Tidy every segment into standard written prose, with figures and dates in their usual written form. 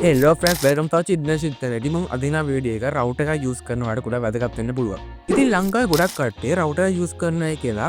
හෙල්ලෝ France welcome ටු චිඩ්නසිත්තලදී මම අද දින වීඩියෝ එක රවුටර් එක යූස් කරනවාට ගොඩක් වැදගත් වෙන්න පුළුවන්. ඉතින් ලංකාවේ ගොඩක් කට්ටිය රවුටර් යූස් කරනයි කියලා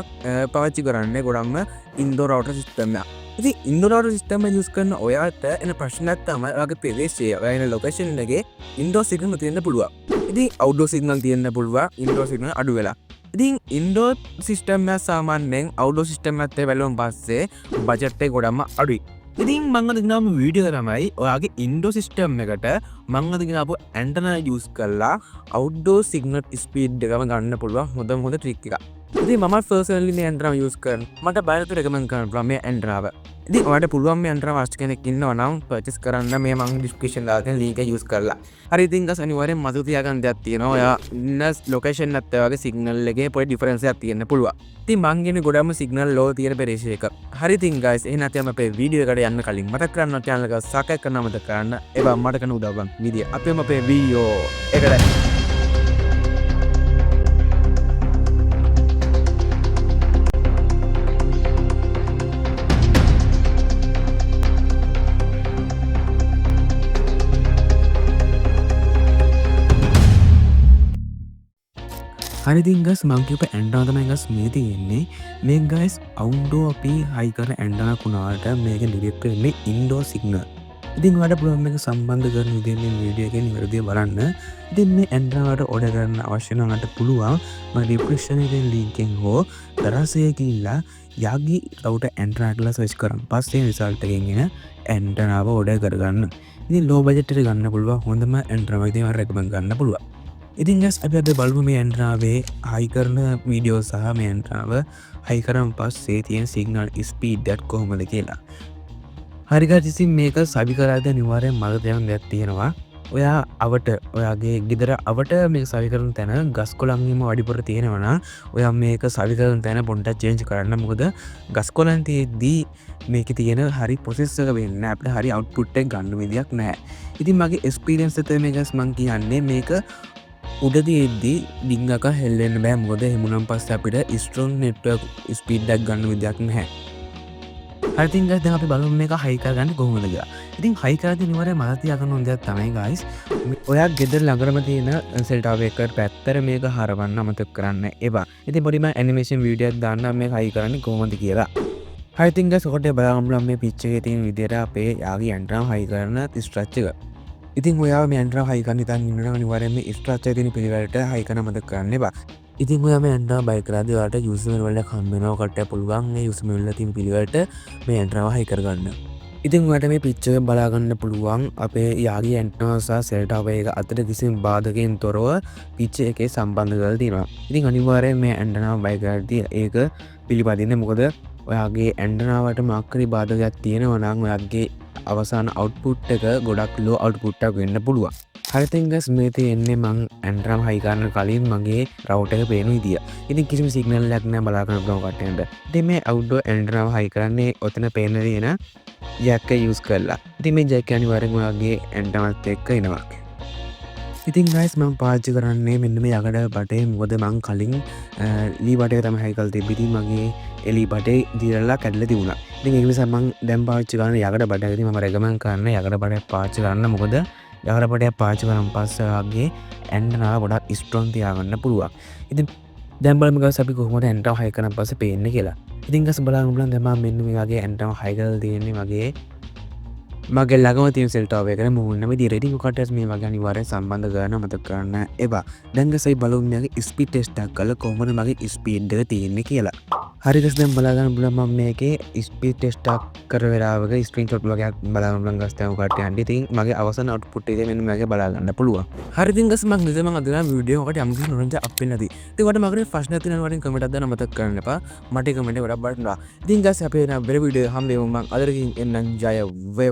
පාවිච්චි කරන්නේ ගොඩක්ම ඉන්ඩෝර් රවුටර් සිස්ටම් එක. ඉතින් ඉන්ඩෝර් රවුටර් සිස්ටම් එක යූස් කරන ඔයාට එන ප්‍රශ්නයක් තමයි ඔයාගේ ප්‍රදේශයේ ඔයා ඉන්න ලොකේෂන් එකේ ඉන්ඩෝර් සිග්නල් තියෙන්න පුළුවන්. ඉතින් අවුට්ඩෝර් සිග්නල් තියෙන්න පුළුවන් ඉන්ඩෝර් සිග්නල් අඩු වෙලා. ඉතින් ඉන්ඩෝර් සිස්ටම් එක සාමාන්‍යයෙන් අවුට්ඩෝර් සිස්ටම් එකත් බැලුවම පස්සේ බජට් එක ගොඩක්ම අඩුයි. ඉතින් මං අද ගෙනාපු වීඩියෝ තමයි ඔයාගේ ඉන්ඩෝර් සිස්ටම් එකට මං අද ගෙනාපු ඇන්ටනා යූස් කරලා අවුට්ඩෝර් සිග්නල් ස්පීඩ් එකම ගන්න පුළුවන් හොඳ ට්‍රික් එකක්. ඉතින් මම පර්සනලි මේ ඇන්ටනා යූස් කරන මට බයලට රෙකමන්ඩ් කරනවා මේ ඇන්ටනාව. ඉතින් ඔයාලට පුළුවන් මේ ඇන්ටනා අවශ්‍ය කෙනෙක් ඉන්නවා නම් පර්චේස් කරන්න මේ මං ඩිස්ක්‍රිප්ෂන් දාලා තියෙන link එක යූස් කරලා. හරි ඉතින් ගස් අනිවාර්යෙන් මතක තියාගන්න දෙයක් තියෙනවා. ඔයා ඉන්න ලොකේෂන් එකත් ඔයාගේ සිග්නල් එකේ පොඩි ඩිෆරන්ස් එකක් තියෙන්න පුළුවන්. ඉතින් මං ගෙන්නේ ගොඩක්ම සිග්නල් ලෝ තියෙන ප්‍රදේශයක. හරි ඉතින් guys එහෙනම් අපි අපේ වීඩියෝ එකට යන්න කලින් මතක කරගන්න channel එක subscribe කරන්න මතක කරන්න. ඒවා මට කරන උදව්වක් විදිය. අපිම අපේ වීඩියෝ එකට හරිදින් ගස් මංකිප ඇන්ඩා තමයි ගස් මේ තියෙන්නේ මේ ගයිස් අවුන්ඩෝ අපි හයි කරන ඇන්ඩනක් වුණාට මේක ඩිරෙක්ට් වෙන්නේ ඉන්ඩෝර් සිග්නල්. ඉතින් ඔයාලට පුළුවන් මේක සම්බන්ධ කරන විදිහ මේ වීඩියෝ එකේ නිවැරදිව බලන්න. ඉතින් මේ ඇන්ඩනාවට ඕඩර් කරන්න අවශ්‍ය නම් ඔයාලට පුළුවන් මම ඩිස්ක්‍රිප්ෂන් එකේ link එකෙන් හෝ දරසේ ගිහිල්ලා යාගි රවුටර් ඇන්ටනා කියලා සර්ච් කරන්න. පස්සේ රිසල්ට් එකෙන් එන ඇන්ටනාව ඕඩර් කරගන්න. ඉතින් ලෝ බජට් එකට ගන්න පුළුවන් හොඳම ඇන්ටනාවක් ඉතින් මම රෙකමන්ඩ් කරන්න පුළුවන්. ඉතින් ගස් අපි අද බලමු මේ ඇන්ටනාවේ හයි කරන වීඩියෝ සහ මේ ඇන්ටනාව හයි කරන් පස්සේ තියෙන සිග්නල් ස්පීඩ් එකත් කොහොමද කියලා. හරි ගස් ඉතින් මේක සබි කරාද අනිවාර්යෙන් මග දෙයක් දෙයක් තියෙනවා. ඔයා අවට ඔයාගේ ගෙදර අවට මේක සවි කරන තැන ගස් කොළන් හිම වඩිපුර තියෙනවා නම් ඔයා මේක සවි කරන තැන පොඩ්ඩක් චේන්ජ් කරන්න. මොකද ගස් කොළන් තියෙද්දී මේකේ තියෙන හරි ප්‍රොසෙස් එක වෙන්නේ අපිට හරි අවුට්පුට් එක ගන්න විදියක් නැහැ. ඉතින් මගේ එක්ස්පීරියන්ස් එක තමයි ගස් මං කියන්නේ මේක උඩතියෙද්දී ඩිංගක හෙල්ලෙන්න බෑ. මොකද එහෙමුනම් පස්සේ අපිට ස්ට්‍රොං නෙට්වර්ක් ස්පීඩ් එකක් ගන්න විදියක් නැහැ. හරි ඉතින් guys දැන් අපි බලමු මේක හයි කරගන්නේ කොහොමද කියලා. ඉතින් හයි කරද්දී අනිවාර්යයෙන් මතක තියාගන්න ඕන දෙයක් තමයි guys ඔයා ගෙදර ළඟම තියෙන සෙල් ටවර් එකට පැත්තට මේක හරවන්න අමතක කරන්න එපා. ඉතින් පොඩිම ඇනිමේෂන් වීඩියෝ එකක් දාන්න මේක හයි කරන්නේ කොහොමද කියලා. හරි ඉතින් guys ඔකට බලන්න මේ පිච් එකේ තියෙන විදියට අපේ යාගේ ඇන්ටනා හයි කරන ස්ට්‍රක්චර් එක. ඉතින් ඔයා මේ ඇන්ටනා හයි කරන්න ඉතින් ඉන්නනම් අනිවාර්යයෙන් මේ ස්ට්‍රක්චර් තියෙන පිළිවෙලට හයි කරන්න මතක කරන්න එපා. ඉතින් ඔයා මේ ඇන්ටනා බයි කරද්දී ඔයාලට යූසර් මෙනු එකක් හම්බ වෙනවා. ඔකට පුළුවන් මේ යූසර් මෙනු වල තියෙන පිළිවෙලට මේ ඇන්ටනාව හයි කරගන්න. ඉතින් ඔයාලට මේ පික්චර් එක බලා ගන්න පුළුවන් අපේ යාගේ ඇන්ටනා සහ සෙල් ටවර් එක අතර කිසිම බාධකකින් තොරව පික්චර් එකේ සම්බන්ධ කරලා තියෙනවා. ඉතින් අනිවාර්යයෙන් මේ ඇන්ටනාව බයි කරද්දී ඒක පිළිපදින්න. මොකද ඔයාගේ ඇන්ටනාවට මාක්කරි බාධකයක් තියෙනවා නම් ඔයාගේ අවසාන අවුට්පුට් එක ගොඩක් ලෝ අවුට්පුට් එකක් වෙන්න පුළුවන්. හරි ඉතින් guys මේ තියෙන්නේ මං ඇන්ටනා හයි කරන්න කලින් මගේ රවුටර් එක පේන විදිය. ඉතින් කිසිම සිග්නල් එකක් නැහැ බලා ගන්න පුළුවන් කට්ටියට. ඉතින් මේ අවුට්ඩෝර් ඇන්ටනාව හයි කරන්නේ ඔතන පේන තියෙන ජැක් එක යූස් කරලා. ඉතින් මේ ජැක් එක අනිවාර්යෙන් ඔයාගේ ඇන්ටනාවත් එක්ක එනවා. ඉතින් guys මම පාවිච්චි කරන්නේ මෙන්න මේ යකඩ බටේ. මොකද මං කලින් ලී බටේ තමයි හයි කරලා තිබ්බේ. ඉතින් මගේ එලි බටේ දිරලා කැඩලා තිබුණා. ඉතින් ඒ නිසා මං දැන් පාවිච්චි කරන යකඩ බටයක්. ඉතින් මම රෙකමන්ඩ් කරන්නේ යකඩ බටයක් පාවිච්චි කරන්න. මොකද යකඩ බටයක් පාවිච්චි කරන් පස්සේ ඔයාගේ ඇන්ටනාව ගොඩක් ස්ට්‍රොං තියාගන්න පුළුවන්. ඉතින් දැන් බලමු guys අපි කොහොමද ඇන්ටනාව හයි කරන් පස්සේ පේන්නේ කියලා. ඉතින් guys බලන්න බලන්න දැන් මම මෙන්න මේ වගේ ඇන්ටනාව හයි කරලා තියෙන්නේ මගේ ළඟම තියෙන සෙල් ටවර් එකට මුහුණම විදියට. ඉතින් ඔකට මේ වගේ අනිවාර්යෙන් සම්බන්ධ කරන්න මතක කරන්න එපා. දැන් guys අපි බලමු මේකේ ස්පීඩ් ටෙස්ට් එකක් කරලා කොහොමද මගේ ස්පීඩ් එක තියෙන්නේ කියලා. හරි guys දැන් බලා ගන්න පුළුවන් මම මේකේ ස්පීඩ් ටෙස්ට් එකක් කර වෙලාවක ස්ක්‍රීන්ෂොට් වගේක් බලා ගන්න පුළුවන් guys දැන් ඔකට යන්න. ඉතින් මගේ අවසාන අවුට්පුට් එක මෙන්න මේකේ බලා ගන්න පුළුවන්. හරි ඉතින් guys මම නිදි මම අද වීඩියෝ එකට යම් කිසි නොරන්ජ අප් වෙන්නේ නැති. ඉතින් ඔයාලට මගේ ප්‍රශ්න තියෙනවා වරින් කමෙන්ට් එකක් දාන්න මතක කරන්න එපා. මට කමෙන්ට් එක වඩා බලන්න. ඉතින් guys අපි වෙන වෙන වීඩියෝ හම්බෙමු මම අදට එන්නම් ජය වේවා.